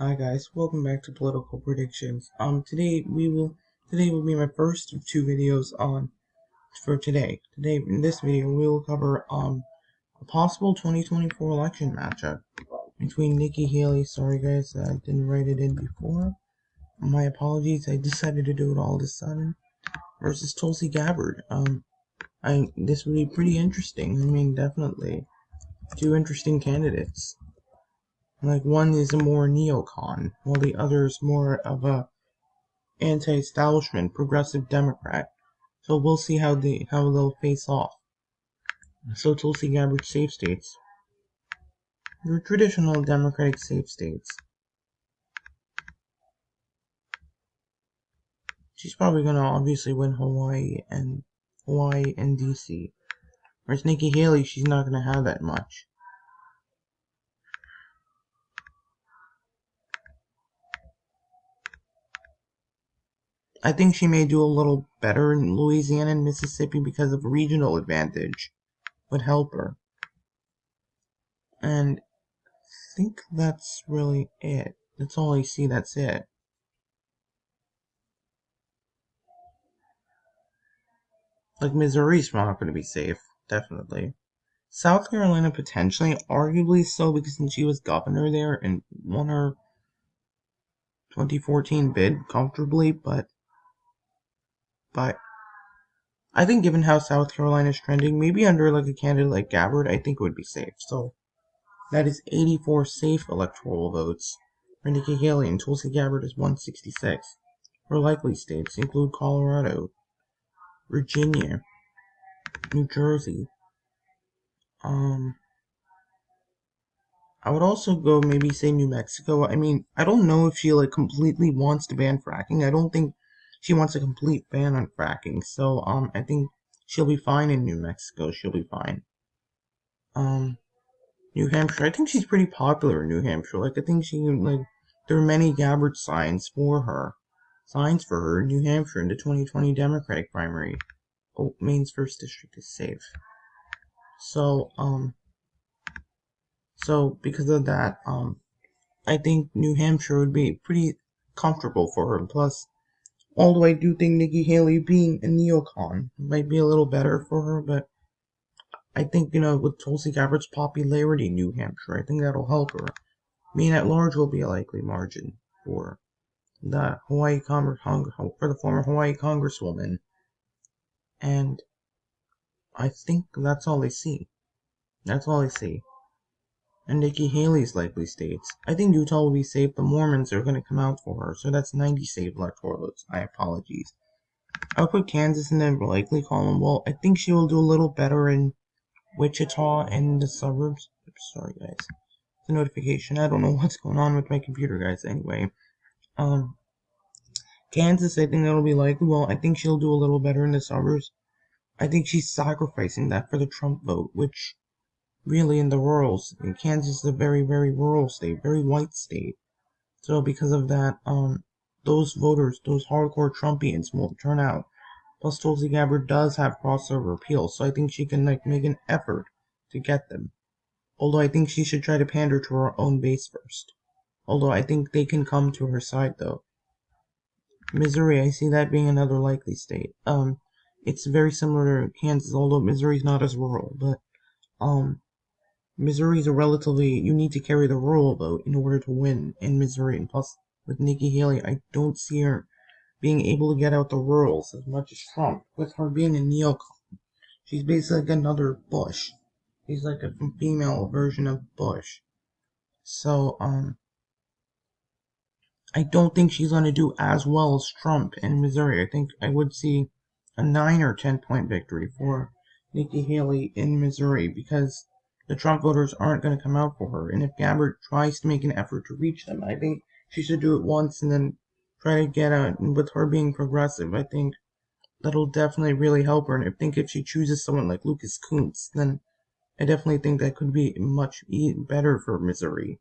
Hi guys, welcome back to Political Predictions. Today will be my first of two videos for today. Today in this video we will cover a possible 2024 election matchup between Nikki Haley. Sorry guys, I didn't write it in before. My apologies. I decided to do it all of a sudden. Versus Tulsi Gabbard. This would be pretty interesting. I mean, definitely two interesting candidates. Like, one is a more neocon, while the other is more of a anti-establishment progressive Democrat. So we'll see how they'll face off. So Tulsi Gabbard safe states. Your traditional Democratic safe states. She's probably gonna obviously win Hawaii and DC. Whereas Nikki Haley, she's not gonna have that much. I think she may do a little better in Louisiana and Mississippi because of regional advantage would help her. And I think that's really it. That's all I see, that's it. Like, Missouri's not going to be safe, definitely. South Carolina potentially, arguably so, because she was governor there and won her 2014 bid comfortably, but I think given how South Carolina is trending, maybe under like a candidate like Gabbard, I think it would be safe. So that is 84 safe electoral votes for Nikki Haley, and Tulsi Gabbard is 166. Her likely states include Colorado, Virginia, New Jersey. I would also go maybe say New Mexico. I mean, I don't know if she like completely wants to ban fracking. I don't think she wants a complete ban on fracking. So I think she'll be fine in New Mexico. She'll be fine. New Hampshire. I think she's pretty popular in New Hampshire. Like, I think there are many Gabbard signs for her. Signs for her in New Hampshire in the 2020 Democratic primary. Oh, Maine's 1st district is safe. So because of that, I think New Hampshire would be pretty comfortable for her. Plus, although I do think Nikki Haley being a neocon might be a little better for her, but I think, with Tulsi Gabbard's popularity in New Hampshire, I think that'll help her. Maine at large will be a likely margin for the for the former Hawaii Congresswoman. And I think that's all I see. That's all I see. And Nikki Haley's likely states. I think Utah will be safe. The Mormons are going to come out for her, so that's 90 safe electoral votes. My apologies. I'll put Kansas in the likely column. Well, I think she will do a little better in Wichita and the suburbs. Oops, sorry, guys. It's a notification. I don't know what's going on with my computer, guys. Anyway, Kansas, I think that'll be likely. Well, I think she'll do a little better in the suburbs. I think she's sacrificing that for the Trump vote, which really in the rurals, Kansas is a very, very rural state, very white state. So because of that, those voters, those hardcore Trumpians will turn out. Plus, Tulsi Gabbard does have crossover appeal, so I think she can make an effort to get them. Although I think she should try to pander to her own base first. Although I think they can come to her side though. Missouri, I see that being another likely state. It's very similar to Kansas, although Missouri's not as rural, but Missouri's you need to carry the rural vote in order to win in Missouri. And plus, with Nikki Haley, I don't see her being able to get out the rurals as much as Trump. With her being a neocon, she's basically like another Bush. She's like a female version of Bush. So, I don't think she's going to do as well as Trump in Missouri. I think I would see a 9 or 10 point victory for Nikki Haley in Missouri because the Trump voters aren't going to come out for her. And if Gabbard tries to make an effort to reach them, I think she should do it once and then try to get out. And with her being progressive, I think that'll definitely really help her. And I think if she chooses someone like Lucas Kuntz, then I definitely think that could be much better for Missouri.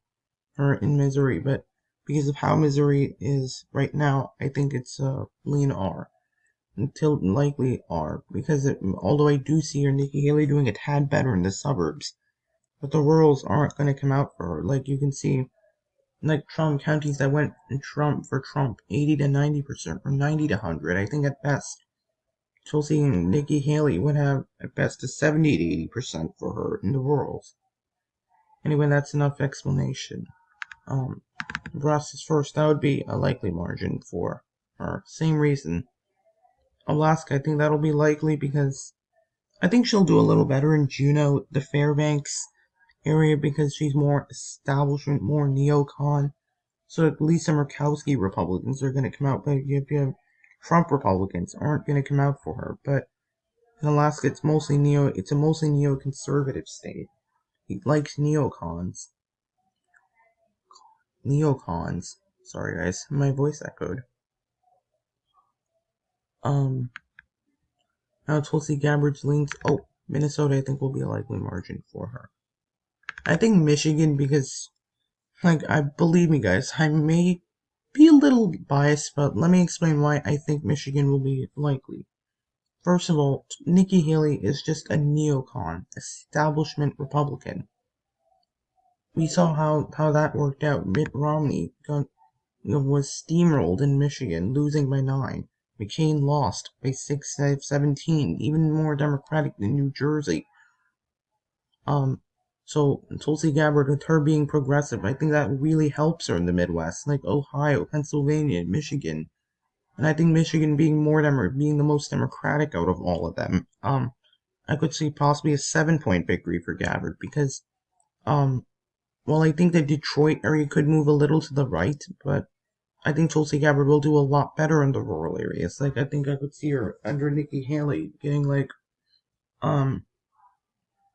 Her in Missouri. But because of how Missouri is right now, I think it's a lean R. Until likely R. Because although I do see her, Nikki Haley, doing a tad better in the suburbs, but the rurals aren't going to come out for her. Like you can see, like Trump counties that went Trump for Trump, 80 to 90%, or 90 to 100. I think at best, Tulsi and Nikki Haley would have at best a 70 to 80% for her in the rurals. Anyway, that's enough explanation. Nebraska's first, that would be a likely margin for her. Same reason. Alaska, I think that'll be likely because I think she'll do a little better in Juneau, the Fairbanks area, because she's more establishment, more neocon. So at least some Murkowski Republicans are going to come out, but you have Trump Republicans aren't going to come out for her. But in Alaska, it's a mostly neoconservative state. He likes neocons. Sorry guys, my voice echoed. Now Tulsi Gabbard's leans. Oh, Minnesota, I think will be a likely margin for her. I think Michigan because, believe me, guys, I may be a little biased, but let me explain why I think Michigan will be likely. First of all, Nikki Haley is just a neocon, establishment Republican. We saw how that worked out. Mitt Romney was steamrolled in Michigan, losing by 9. McCain lost by 17, even more Democratic than New Jersey. So Tulsi Gabbard, with her being progressive, I think that really helps her in the Midwest, like Ohio, Pennsylvania, Michigan. And I think Michigan being being the most Democratic out of all of them, I could see possibly a 7-point victory for Gabbard because, while I think the Detroit area could move a little to the right, but I think Tulsi Gabbard will do a lot better in the rural areas. Like, I think I could see her under Nikki Haley getting,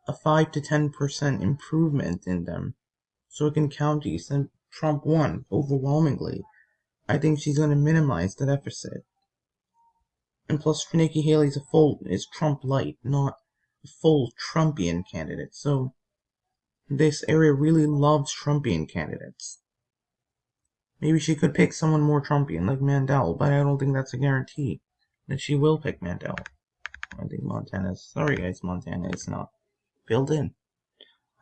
a 5 to 10% improvement in them. So in counties, and Trump won overwhelmingly. I think she's going to minimize the deficit. And plus, Nikki Haley's is Trump light, not a full Trumpian candidate. So this area really loves Trumpian candidates. Maybe she could pick someone more Trumpian, like Mandel, but I don't think that's a guarantee that she will pick Mandel. I think Montana is not filled in.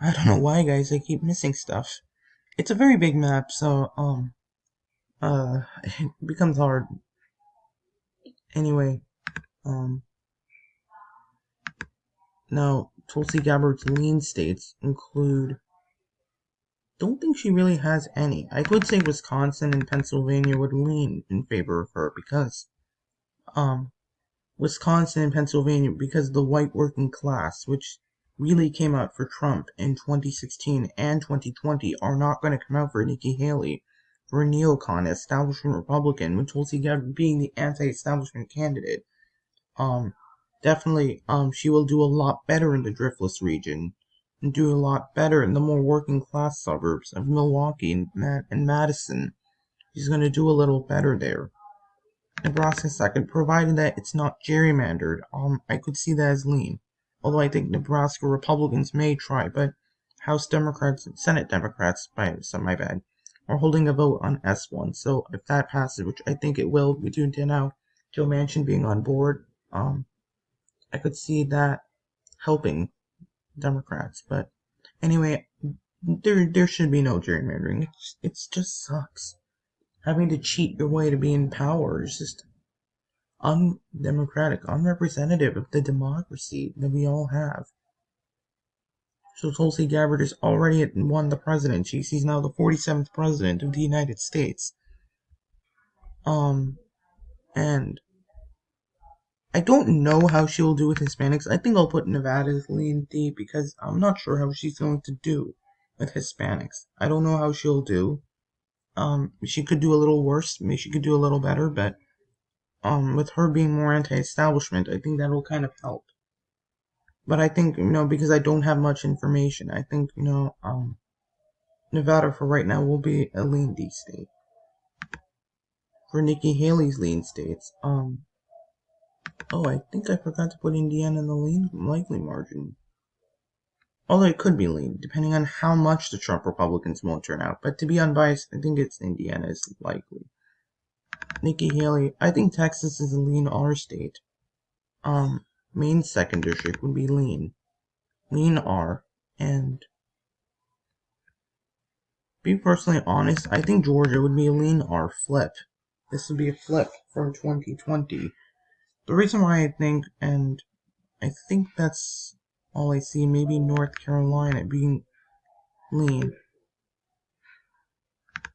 I don't know why, guys, I keep missing stuff. It's a very big map, so, it becomes hard. Anyway, now, Tulsi Gabbard's lean states include... Don't think she really has any. I would say Wisconsin and Pennsylvania would lean in favor of her because, Wisconsin and Pennsylvania, because the white working class, which really came out for Trump in 2016 and 2020, are not going to come out for Nikki Haley, for a neocon, establishment Republican, with Tulsi Gabbard being the anti-establishment candidate. Definitely, she will do a lot better in the Driftless region, and do a lot better in the more working class suburbs of Milwaukee and Madison. She's going to do a little better there. Nebraska second, provided that it's not gerrymandered. I could see that as lean. Although I think Nebraska Republicans may try, but House Democrats and Senate Democrats, my bad, are holding a vote on S1. So if that passes, which I think it will, between now Joe Manchin being on board, I could see that helping Democrats. But anyway, there should be no gerrymandering. It just sucks. Having to cheat your way to be in power is just undemocratic, unrepresentative of the democracy that we all have. So Tulsi Gabbard has already won the presidency. She's now the 47th president of the United States. And I don't know how she'll do with Hispanics. I think I'll put Nevada as lean D because I'm not sure how she's going to do with Hispanics. I don't know how she'll do. She could do a little worse. Maybe she could do a little better, but with her being more anti-establishment, I think that'll kind of help. But I think, because I don't have much information, I think, Nevada for right now will be a lean D state. For Nikki Haley's lean states, oh, I think I forgot to put Indiana in the lean likely margin. Although it could be lean, depending on how much the Trump Republicans won't turn out. But to be unbiased, I think it's Indiana is likely. Nikki Haley, I think Texas is a lean R state. Maine's second district would be lean. Lean R. And be personally honest, I think Georgia would be a lean R flip. This would be a flip from 2020. The reason why and I think that's all I see, maybe North Carolina being lean.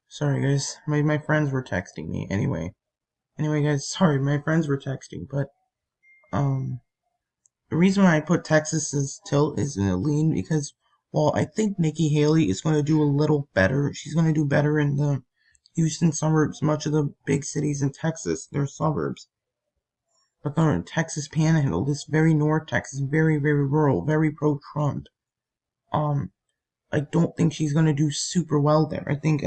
Sorry guys, my friends were texting me. Anyway guys, sorry, my friends were texting, but the reason why I put Texas as tilt is in a lean because, well, I think Nikki Haley is going to do a little better. She's going to do better in the Houston suburbs. Much of the big cities in Texas, they're suburbs. But the Texas Panhandle, this very North Texas, very, very rural, very pro-Trump. I don't think she's going to do super well there. I think,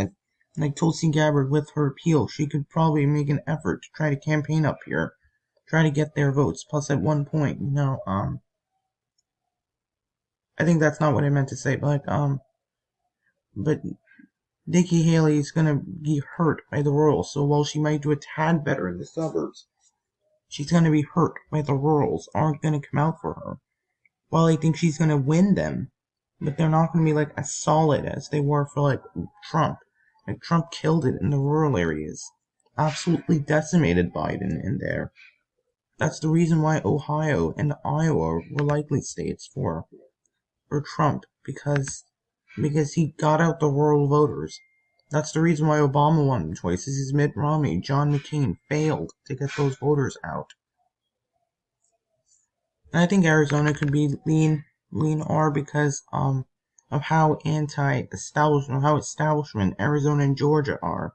like Tulsi Gabbard with her appeal, she could probably make an effort to try to campaign up here, try to get their votes. Plus, at one point, I think that's not what I meant to say, but Nikki Haley is gonna be hurt by the rurals. So while she might do a tad better in the suburbs, she's gonna be hurt by the rurals. Aren't gonna come out for her. While I think she's gonna win them, but they're not gonna be like as solid as they were for like Trump. Like Trump killed it in the rural areas, absolutely decimated Biden in there. That's the reason why Ohio and Iowa were likely states for Trump because he got out the rural voters. That's the reason why Obama won twice. Is Mitt Romney, John McCain failed to get those voters out. And I think Arizona could be lean R because of how anti-establishment, how establishment Arizona and Georgia are.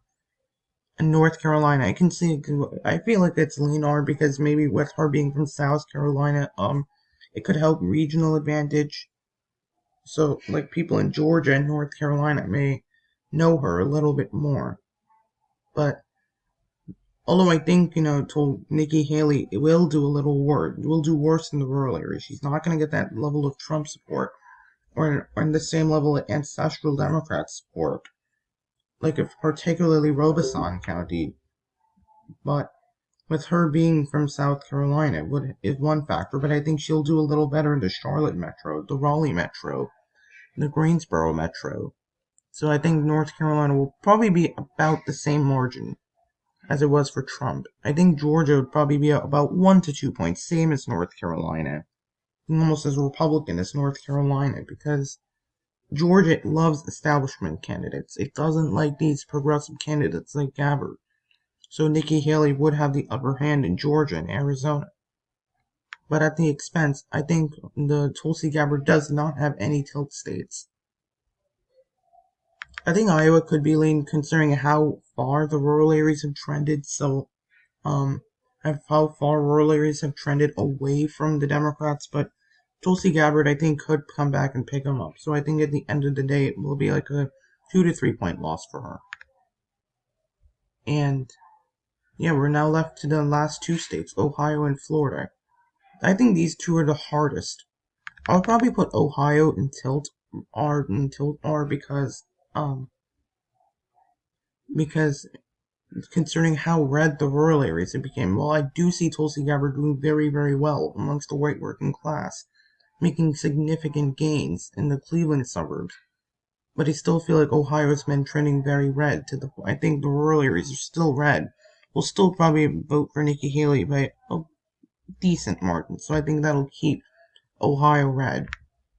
And North Carolina, I can see. I feel like it's lean R because maybe with her being from South Carolina, it could help regional advantage. So, like, people in Georgia and North Carolina may know her a little bit more. But, although I think, Nikki Haley will do a little worse, will do worse in the rural areas. She's not going to get that level of Trump support or in the same level of ancestral Democrat support. Like, particularly Robeson County. But, with her being from South Carolina is one factor, but I think she'll do a little better in the Charlotte metro, the Raleigh metro, the Greensboro metro. So I think North Carolina will probably be about the same margin as it was for Trump. I think Georgia would probably be about 1 to 2 points, same as North Carolina. Almost as Republican as North Carolina, because Georgia loves establishment candidates. It doesn't like these progressive candidates like Gabbard. So Nikki Haley would have the upper hand in Georgia and Arizona. But at the expense, I think the Tulsi Gabbard does not have any tilt states. I think Iowa could be lean considering how far the rural areas have trended. So, how far rural areas have trended away from the Democrats. But Tulsi Gabbard, I think, could come back and pick them up. So I think at the end of the day, it will be like a 2 to 3 point loss for her. And yeah, we're now left to the last two states, Ohio and Florida. I think these two are the hardest. I'll probably put Ohio in tilt R because concerning how red the rural areas have become. Well, I do see Tulsi Gabbard doing very, very well amongst the white working class, making significant gains in the Cleveland suburbs. But I still feel like Ohio's been trending very red I think the rural areas are still red. We'll still probably vote for Nikki Haley by a decent margin, so I think that'll keep Ohio red.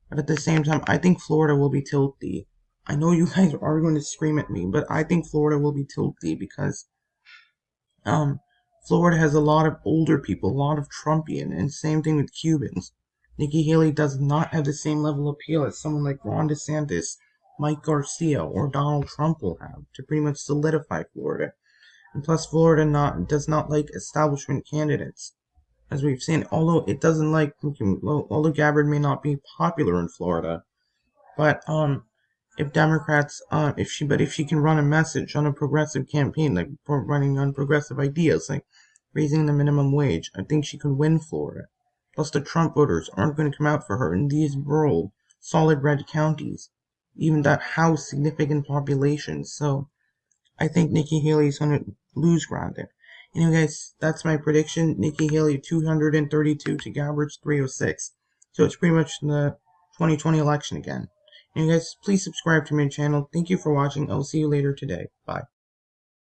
But at the same time, I think Florida will be tilty. I know you guys are going to scream at me, but I think Florida will be tilty because Florida has a lot of older people, a lot of Trumpian, and same thing with Cubans. Nikki Haley does not have the same level of appeal as someone like Ron DeSantis, Mike Garcia, or Donald Trump will have to pretty much solidify Florida. And plus, Florida does not like establishment candidates, as we've seen. Although it doesn't like, although Gabbard may not be popular in Florida, but if Democrats, if she can run a message on a progressive campaign, like running on progressive ideas, like raising the minimum wage, I think she could win Florida. Plus, the Trump voters aren't going to come out for her in these rural, solid red counties, even that house significant populations. So, I think Nikki Haley is going to lose ground there. Anyway, guys, that's my prediction. Nikki Haley 232 to Gabbard's 306. So it's pretty much the 2020 election again. And you guys, please subscribe to my channel. Thank you for watching. I'll see you later today. Bye.